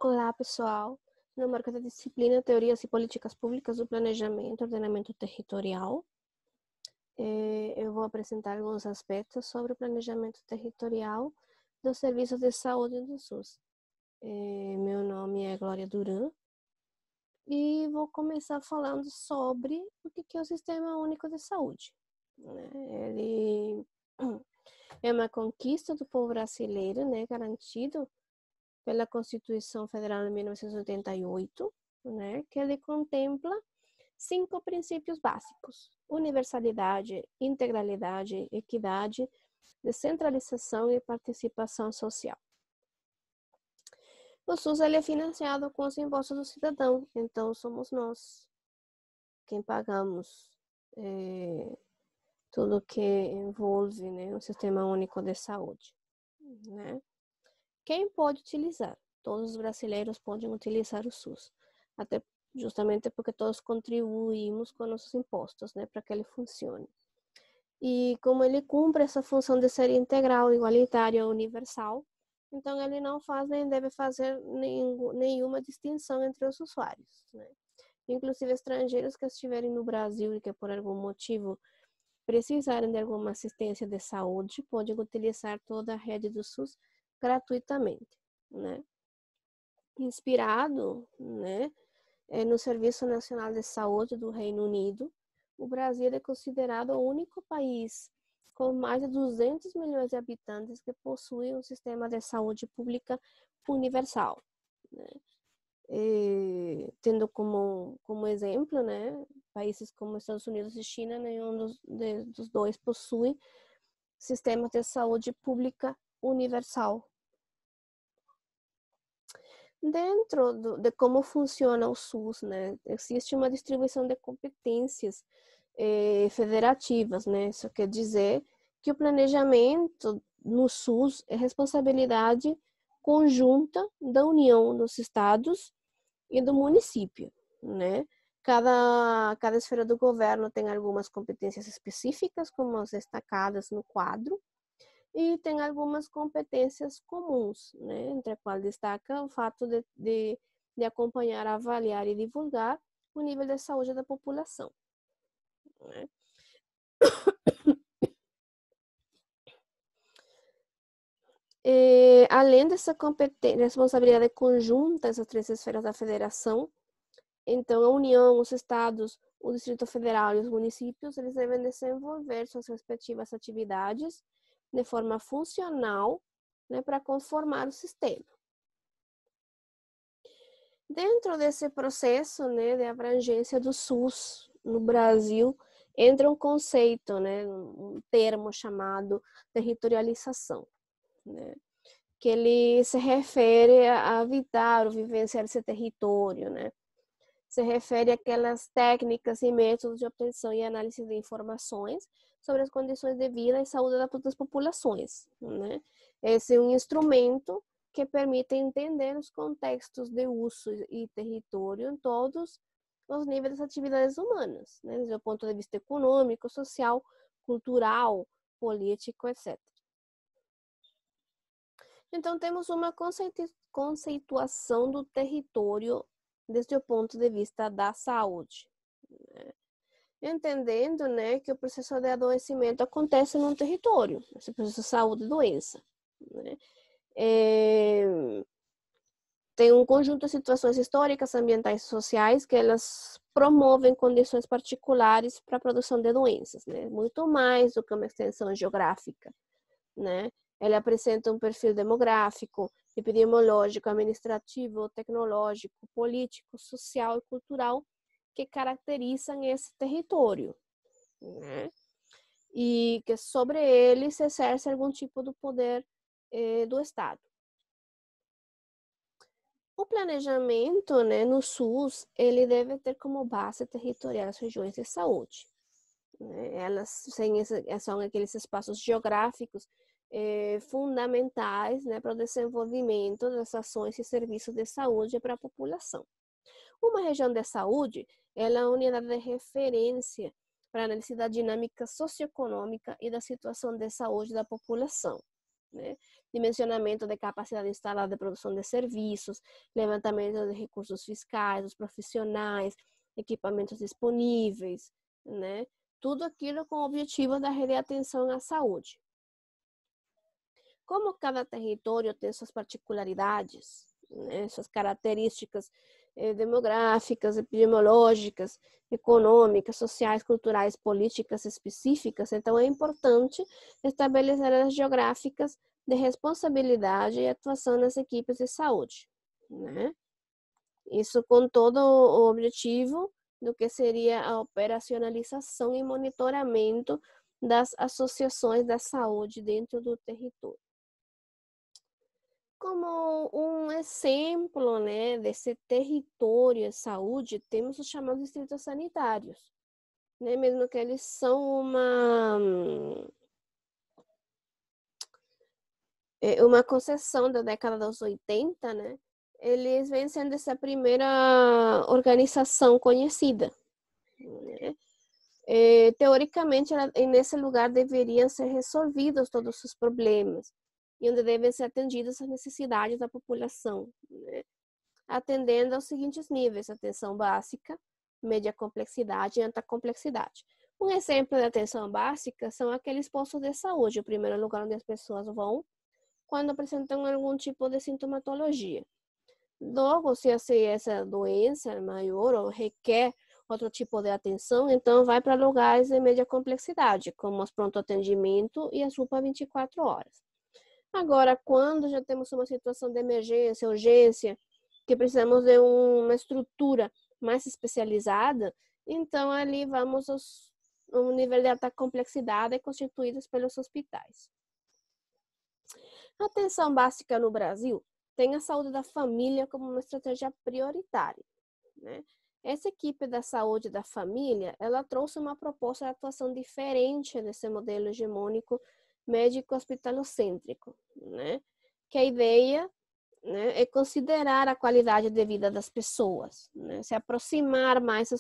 Olá, pessoal. No marco da disciplina Teorias e Políticas Públicas do Planejamento e Ordenamento Territorial, eu vou apresentar alguns aspectos sobre o planejamento territorial dos serviços de saúde do SUS. Meu nome é Glória Duran e vou começar falando sobre o que é o Sistema Único de Saúde. Ele é uma conquista do povo brasileiro, garantido pela Constituição Federal de 1988, que ele contempla 5 princípios básicos: universalidade, integralidade, equidade, descentralização e participação social. O SUS ele é financiado com os impostos do cidadão, então somos nós quem pagamos tudo que envolve o Sistema Único de Saúde. Quem pode utilizar? Todos os brasileiros podem utilizar o SUS, até justamente porque todos contribuímos com nossos impostos, para que ele funcione. E como ele cumpre essa função de ser integral, igualitário, universal, então ele não faz nem deve fazer nenhuma distinção entre os usuários. Inclusive estrangeiros que estiverem no Brasil e que por algum motivo precisarem de alguma assistência de saúde, podem utilizar toda a rede do SUS gratuitamente, Inspirado, no Serviço Nacional de Saúde do Reino Unido, o Brasil é considerado o único país com mais de 200 milhões de habitantes que possui um sistema de saúde pública universal, tendo como exemplo, países como Estados Unidos e China, nenhum dos dois possui sistema de saúde pública universal. Dentro de como funciona o SUS, existe uma distribuição de competências federativas, Isso quer dizer que o planejamento no SUS é responsabilidade conjunta da União, dos estados e do município, Cada esfera do governo tem algumas competências específicas, como as destacadas no quadro, e tem algumas competências comuns, entre as quais destaca o fato de acompanhar, avaliar e divulgar o nível de saúde da população. Além dessa responsabilidade conjunta, essas 3 esferas da federação, então a União, os estados, o Distrito Federal e os municípios, eles devem desenvolver suas respectivas atividades de forma funcional, para conformar o sistema. Dentro desse processo, de abrangência do SUS no Brasil, entra um conceito, um termo chamado territorialização, que ele se refere a habitar ou vivenciar esse território, Se refere àquelas técnicas e métodos de obtenção e análise de informações sobre as condições de vida e saúde das populações, Esse é um instrumento que permite entender os contextos de uso e território em todos os níveis das atividades humanas, desde o ponto de vista econômico, social, cultural, político, etc. Então, temos uma conceituação do território desde o ponto de vista da saúde, entendendo, que o processo de adoecimento acontece num território, esse processo de saúde e doença, Tem um conjunto de situações históricas, ambientais e sociais que elas promovem condições particulares para a produção de doenças, muito mais do que uma extensão geográfica, Ele apresenta um perfil demográfico, epidemiológico, administrativo, tecnológico, político, social e cultural que caracterizam esse território, E que sobre ele se exerce algum tipo de poder do Estado. O planejamento, no SUS, ele deve ter como base territorial as regiões de saúde. Elas são aqueles espaços geográficos fundamentais, para o desenvolvimento das ações e serviços de saúde para a população. Uma região de saúde ela é a unidade de referência para a análise da dinâmica socioeconômica e da situação de saúde da população, né? Dimensionamento de capacidade instalada de produção de serviços, levantamento de recursos fiscais, os profissionais, equipamentos disponíveis, né? Tudo aquilo com o objetivo da rede de atenção à saúde. Como cada território tem suas particularidades, né, suas características demográficas, epidemiológicas, econômicas, sociais, culturais, políticas específicas, então é importante estabelecer áreas geográficas de responsabilidade e atuação nas equipes de saúde, né? Isso com todo o objetivo do que seria a operacionalização e monitoramento das associações da saúde dentro do território. Como um exemplo, né, desse território de saúde, temos os chamados distritos sanitários, né, mesmo que eles são uma concessão da década dos 80, né, eles vêm sendo essa primeira organização conhecida, né. Teoricamente, nesse lugar deveriam ser resolvidos todos os problemas e onde devem ser atendidas as necessidades da população, né? Atendendo aos seguintes níveis: atenção básica, média complexidade e alta complexidade. Um exemplo de atenção básica são aqueles postos de saúde, o primeiro lugar onde as pessoas vão quando apresentam algum tipo de sintomatologia. Logo, se essa doença é maior ou requer outro tipo de atenção, então vai para lugares de média complexidade, como os pronto-atendimento e as UPA 24 horas. Agora, quando já temos uma situação de emergência, urgência, que precisamos de uma estrutura mais especializada, então ali vamos ao nível de alta complexidade constituídos pelos hospitais. A atenção básica no Brasil tem a saúde da família como uma estratégia prioritária, né? Essa equipe da saúde da família, ela trouxe uma proposta de atuação diferente desse modelo hegemônico médico hospitalocêntrico, né? Que a ideia, né, é considerar a qualidade de vida das pessoas, né? Se aproximar mais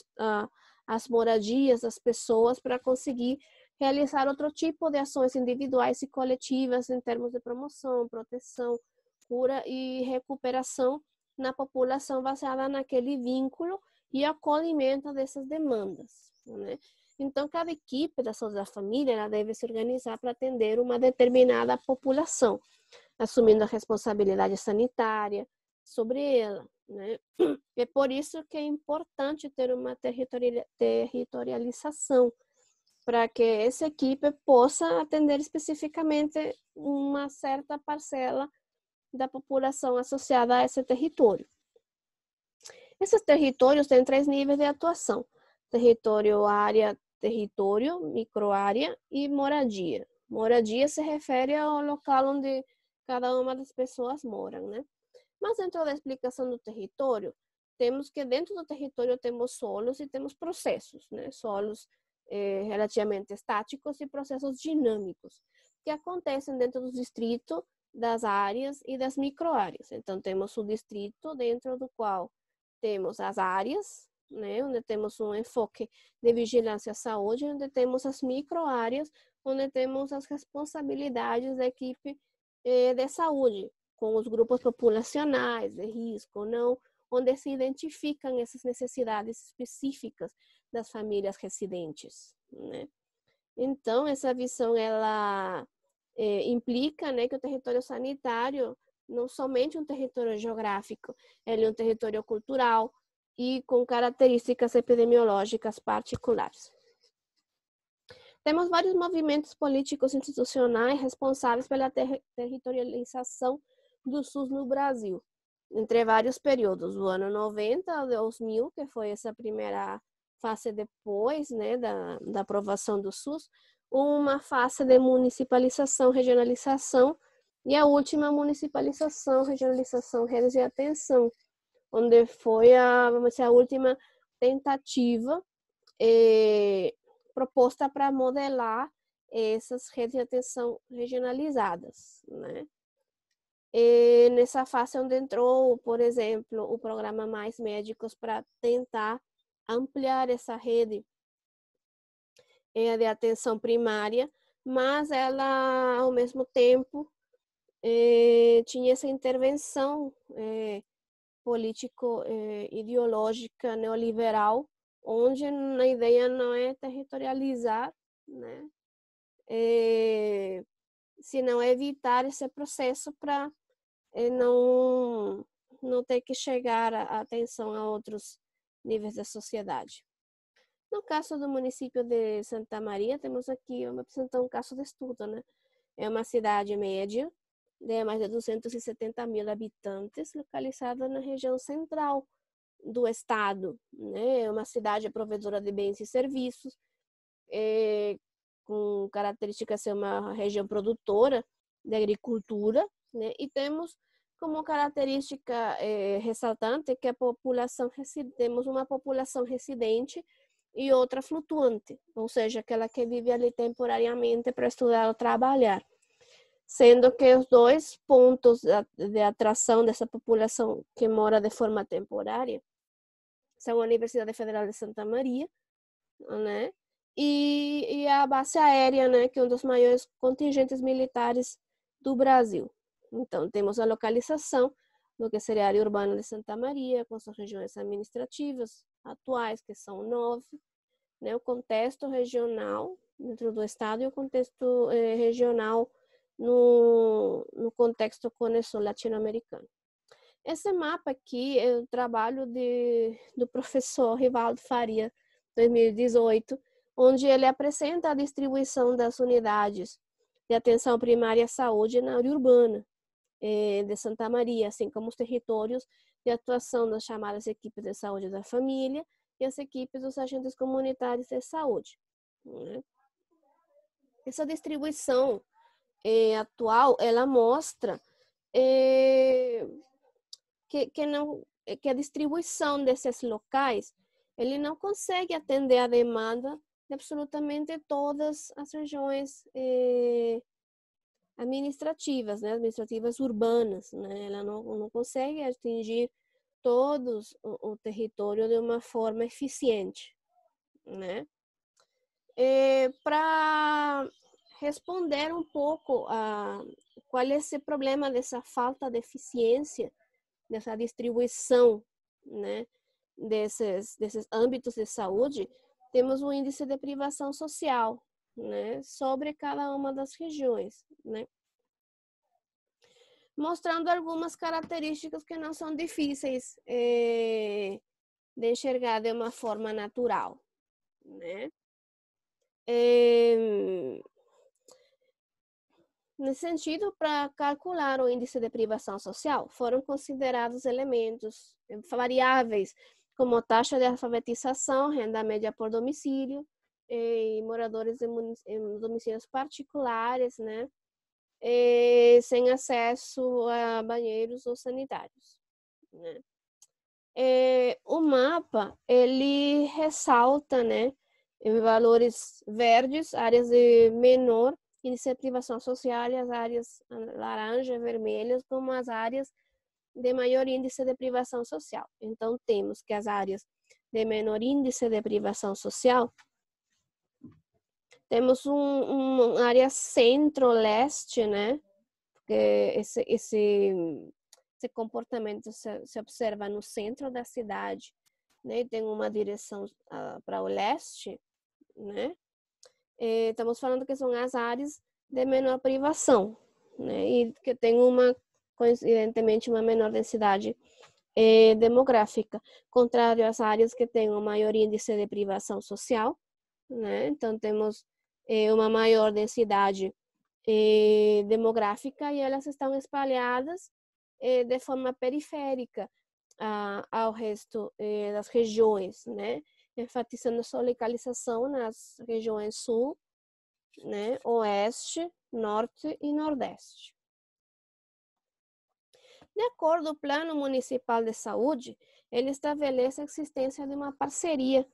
as moradias das pessoas para conseguir realizar outro tipo de ações individuais e coletivas em termos de promoção, proteção, cura e recuperação na população baseada naquele vínculo e acolhimento dessas demandas, né? Então, cada equipe da saúde da família ela deve se organizar para atender uma determinada população, assumindo a responsabilidade sanitária sobre ela, né? É por isso que é importante ter uma territorialização, para que essa equipe possa atender especificamente uma certa parcela da população associada a esse território. Esses territórios têm 3 níveis de atuação: território, área, território, microárea e moradia. Moradia se refere ao local onde cada uma das pessoas moram, né? Mas dentro da explicação do território, temos que dentro do território temos solos e temos processos, né? Solos relativamente estáticos e processos dinâmicos, que acontecem dentro do distrito, das áreas e das microáreas. Então, temos o distrito dentro do qual temos as áreas, né, onde temos um enfoque de vigilância à saúde, onde temos as microáreas, onde temos as responsabilidades da equipe de saúde, com os grupos populacionais de risco ou não, onde se identificam essas necessidades específicas das famílias residentes, né? Então, essa visão, ela implica, né, que o território sanitário não somente um território geográfico, ele é um território cultural e com características epidemiológicas particulares. Temos vários movimentos políticos e institucionais responsáveis pela territorialização do SUS no Brasil, entre vários períodos, do ano 90 ao 2000, que foi essa primeira fase depois, né, da aprovação do SUS, uma fase de municipalização, regionalização, e a última municipalização, regionalização, redes de atenção, onde foi vamos dizer, a última tentativa proposta para modelar essas redes de atenção regionalizadas, né? E nessa fase onde entrou, por exemplo, o programa Mais Médicos para tentar ampliar essa rede de atenção primária, mas ela, ao mesmo tempo, tinha essa intervenção político-ideológica neoliberal, onde a ideia não é territorializar, né? Senão evitar esse processo para não ter que chegar a atenção a outros níveis da sociedade. No caso do município de Santa Maria, temos aqui, vamos apresentar um caso de estudo, né? É uma cidade média, de mais de 270 mil habitantes, localizada na região central do estado, né? É uma cidade provedora de bens e serviços, com características de ser uma região produtora de agricultura, né? E temos como característica ressaltante que a população temos uma população residente e outra flutuante, ou seja, aquela que vive ali temporariamente para estudar ou trabalhar, sendo que os dois pontos de atração dessa população que mora de forma temporária são a Universidade Federal de Santa Maria, né? E a base aérea, né, que é um dos maiores contingentes militares do Brasil. Então, temos a localização do que seria a área urbana de Santa Maria, com suas regiões administrativas atuais, que são 9, né, o contexto regional dentro do estado e o contexto regional no contexto conexão latino-americano. Esse mapa aqui é o trabalho do professor Rivaldo Faria, 2018, onde ele apresenta a distribuição das unidades de atenção primária à saúde na área urbana de Santa Maria, assim como os territórios de atuação das chamadas equipes de saúde da família e as equipes dos agentes comunitários de saúde, né? Essa distribuição atual, ela mostra que a distribuição desses locais, ele não consegue atender a demanda de absolutamente todas as regiões administrativas, né, administrativas urbanas, né? Ela não consegue atingir todos o território de uma forma eficiente, né? Para responder um pouco a qual é esse problema dessa falta de eficiência, dessa distribuição, né, desses âmbitos de saúde, temos o índice de privação social, né, sobre cada uma das regiões, né, mostrando algumas características que não são difíceis de enxergar de uma forma natural, né. Nesse sentido, para calcular o índice de privação social, foram considerados elementos variáveis como taxa de alfabetização, renda média por domicílio, e moradores em domicílios particulares, né, sem acesso a banheiros ou sanitários, né. O mapa, ele ressalta, né, valores verdes, áreas de menor índice de privação social, e as áreas laranja e vermelhas como as áreas de maior índice de privação social. Então, temos que as áreas de menor índice de privação social, temos uma área centro-leste, né? Porque esse comportamento se observa no centro da cidade, né? Tem uma direção para o leste, né? Estamos falando que são as áreas de menor privação, né? E que tem coincidentemente, uma menor densidade demográfica, contrário às áreas que têm um maior índice de privação social, né? Então, temos uma maior densidade demográfica e elas estão espalhadas de forma periférica ao resto das regiões, né? Enfatizando sua localização nas regiões sul, né, oeste, norte e nordeste. De acordo com o Plano Municipal de Saúde, ele estabelece a existência de uma parceria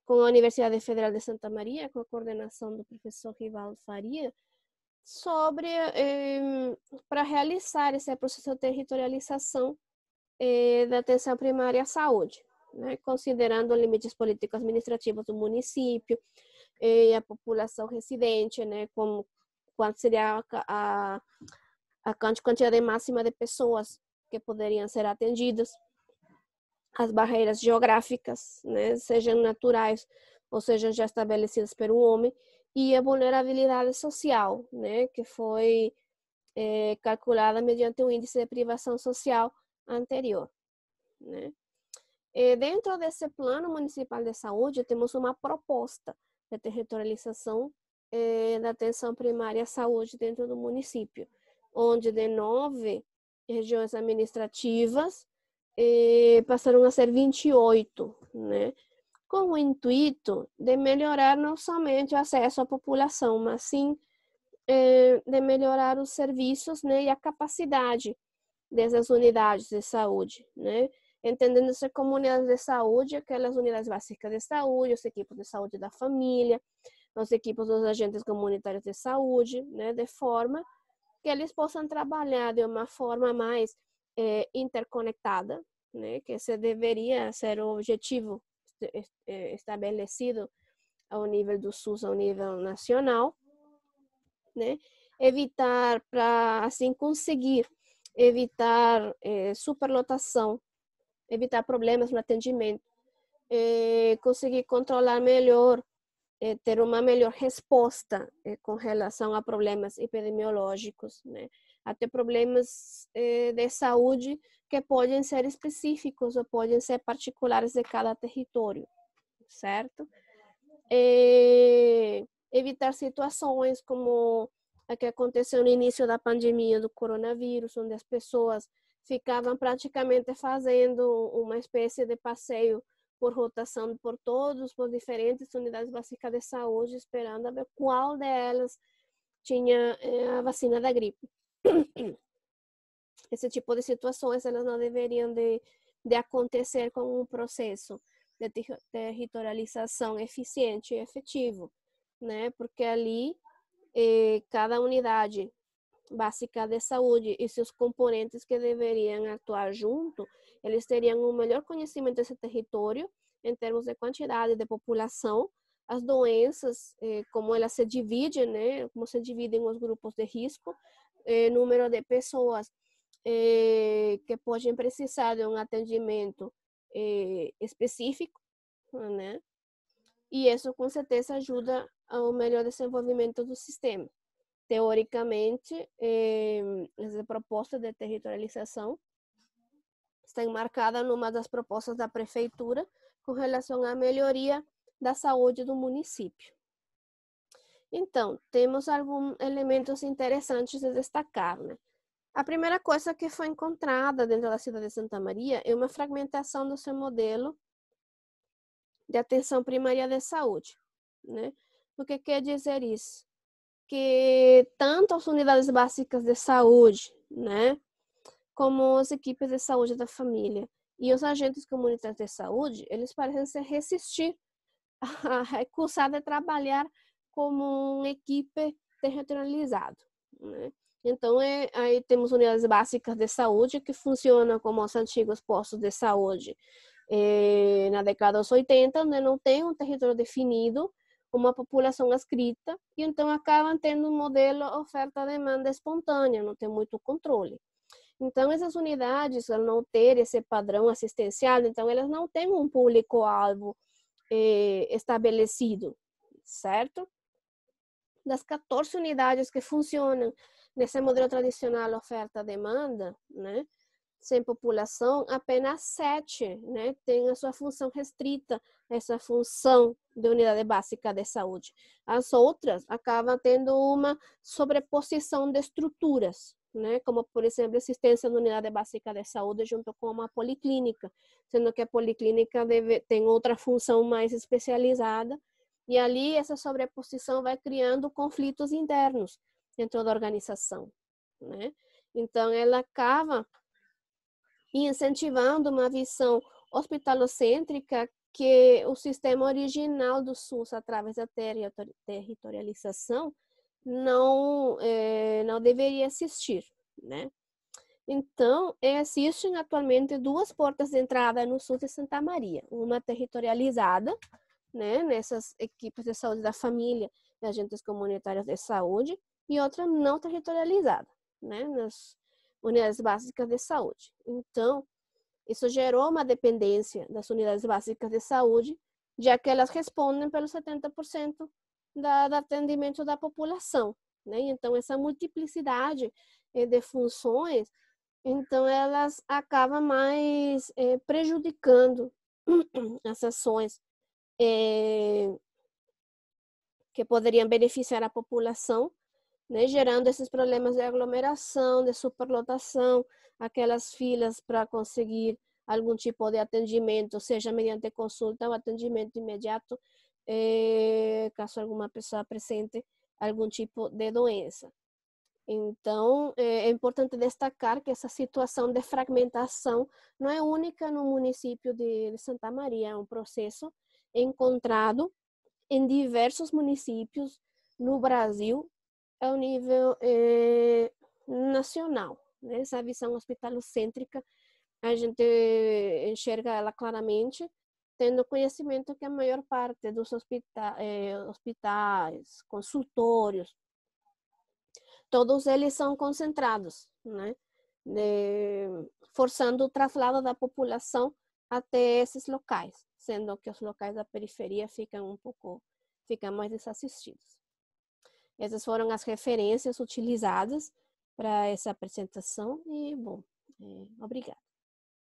com a Universidade Federal de Santa Maria, com a coordenação do professor Rivaldo Faria, para realizar esse processo de territorialização da atenção primária à saúde, né, considerando limites político-administrativos do município e a população residente, né, como qual seria a quantidade máxima de pessoas que poderiam ser atendidas, as barreiras geográficas, né, sejam naturais ou sejam já estabelecidas pelo homem, e a vulnerabilidade social, né, que foi calculada mediante o índice de privação social anterior, né. Dentro desse plano municipal de saúde, temos uma proposta de territorialização da atenção primária à saúde dentro do município, onde de 9 regiões administrativas passaram a ser 28, né? Com o intuito de melhorar não somente o acesso à população, mas sim de melhorar os serviços, né, e a capacidade dessas unidades de saúde, né? Entendendo-se como unidades de saúde, aquelas unidades básicas de saúde, os equipos de saúde da família, os equipos dos agentes comunitários de saúde, né, de forma que eles possam trabalhar de uma forma mais interconectada, né, que esse deveria ser o objetivo estabelecido ao nível do SUS, ao nível nacional, né, evitar, para assim conseguir evitar superlotação, evitar problemas no atendimento, conseguir controlar melhor, ter uma melhor resposta com relação a problemas epidemiológicos, né? Até problemas de saúde que podem ser específicos ou podem ser particulares de cada território, certo? Evitar situações como a que aconteceu no início da pandemia do coronavírus, onde as pessoas ficavam praticamente fazendo uma espécie de passeio por rotação por diferentes unidades básicas de saúde, esperando a ver qual delas tinha a vacina da gripe. Esse tipo de situações, elas não deveriam de acontecer com um processo de territorialização eficiente e efetivo, né? Porque ali cada unidade básica de saúde e seus componentes que deveriam atuar junto, eles teriam um melhor conhecimento desse território em termos de quantidade de população, as doenças, como elas se dividem, né? Como se dividem os grupos de risco, número de pessoas que podem precisar de um atendimento específico, né? E isso com certeza ajuda ao melhor desenvolvimento do sistema. Teoricamente, essa proposta de territorialização está enmarcada numa das propostas da prefeitura com relação à melhoria da saúde do município. Então, temos alguns elementos interessantes de destacar, né? A primeira coisa que foi encontrada dentro da cidade de Santa Maria é uma fragmentação do seu modelo de atenção primária de saúde, né? O que quer dizer isso? Que tanto as unidades básicas de saúde, né, como as equipes de saúde da família e os agentes comunitários de saúde, eles parecem se resistir a recusar de trabalhar como uma equipe territorializada, né? Então, aí temos unidades básicas de saúde que funcionam como os antigos postos de saúde na década dos 80, onde não tem um território definido, uma população adscrita, e então acabam tendo um modelo oferta-demanda espontânea, não tem muito controle. Então, essas unidades, ao não ter esse padrão assistencial, então elas não têm um público-alvo estabelecido, certo? Das 14 unidades que funcionam nesse modelo tradicional oferta-demanda, né, sem população, apenas 7, né, tem a sua função restrita, essa função de unidade básica de saúde. As outras acabam tendo uma sobreposição de estruturas, né, como, por exemplo, assistência na unidade básica de saúde junto com uma policlínica, sendo que a policlínica tem outra função mais especializada, e ali essa sobreposição vai criando conflitos internos dentro da organização, né? Então, ela acaba incentivando uma visão hospitalocêntrica que o sistema original do SUS, através da territorialização, não deveria existir, né? Então, existem atualmente duas portas de entrada no SUS de Santa Maria. Uma territorializada, né, nessas equipes de saúde da família e agentes comunitários de saúde, e outra não territorializada, né, nas unidades básicas de saúde. Então, isso gerou uma dependência das unidades básicas de saúde, já que elas respondem pelo 70% do atendimento da população, né? Então, essa multiplicidade de funções, então elas acabam mais prejudicando as ações que poderiam beneficiar a população, né, gerando esses problemas de aglomeração, de superlotação, aquelas filas para conseguir algum tipo de atendimento, seja mediante consulta ou atendimento imediato, caso alguma pessoa apresente algum tipo de doença. Então, é importante destacar que essa situação de fragmentação não é única no município de Santa Maria, é um processo encontrado em diversos municípios no Brasil ao nível nacional, né? Essa visão hospitalocêntrica, a gente enxerga ela claramente, tendo conhecimento que a maior parte dos hospitais, consultórios, todos eles são concentrados, né? Forçando o traslado da população até esses locais, sendo que os locais da periferia ficam mais desassistidos. Essas foram as referências utilizadas para essa apresentação e, bom, obrigada.